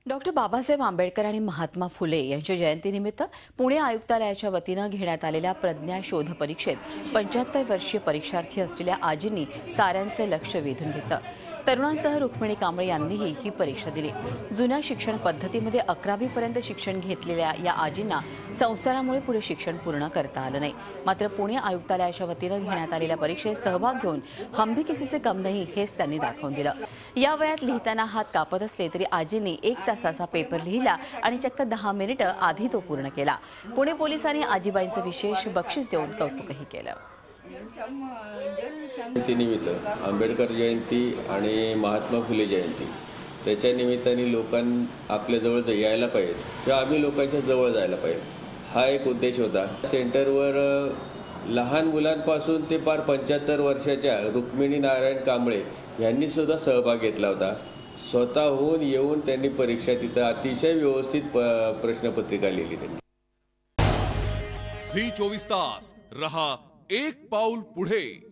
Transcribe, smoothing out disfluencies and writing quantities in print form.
Doctor Babasaheb Ambedkar आणि महात्मा फुले यांच्या जयंतीनिमित्त पुणे आयुक्तालयाच्या वतीनं घेण्यात आलेल्या प्रज्ञा शोध परीक्षेत 75 वर्षीय परीक्षार्थी असलेल्या आजींनी साऱ्यांचे लक्ष वेधून घेतलं। तरुणांसह रुक्मिणी कांबळे यांनीही ही परीक्षा दिली। जुन्या शिक्षण पद्धतीमध्ये 11वी पर्यंत शिक्षण घेतलेल्या या आजींना संसारामुळे पुढे शिक्षण पूर्ण करता आलं नाही। मात्र पुणे आयुक्तालयाच्या वतीनं घेण्यात आलेल्या परीक्षेत सहभाग घेऊन हम भी किसी से कम नहीं हेच त्यांनी दाखवून दिलं। या वयात लिहिताना हात कापत असले तरी आजींनी 1 तासाचा पेपर लिहिला आणि चक्क 10 मिनिटं आधी तो पूर्ण केला। पुणे पोलिसांनी आजीबाईंचं विशेष बक्षीस देऊन कौतुकही केलं। जयंतीनिमित्त आंबेडकर जयंती आणि महात्मा फुले जयंती त्याच्या निमित्ताने लोकांना आपल्या जवळ यायला पाहिजे किंवा आम्ही लोकांच्या जवळ जायला पाहिजे, हा एक उद्देश होता। सेंटरवर लहान मुलांपासून ते पार 75 वर्षाच्या रुक्मिणी नारायण कांबळे यांनी सुद्धा सहभाग घेतला होता। स्वतःहून येऊन त्यांनी परीक्षा तिथं अतिशय व्यवस्थित प्रश्नपत्रिका लिहिली त्यांनी। झी 24 तास रहा एक पाऊल पुढे।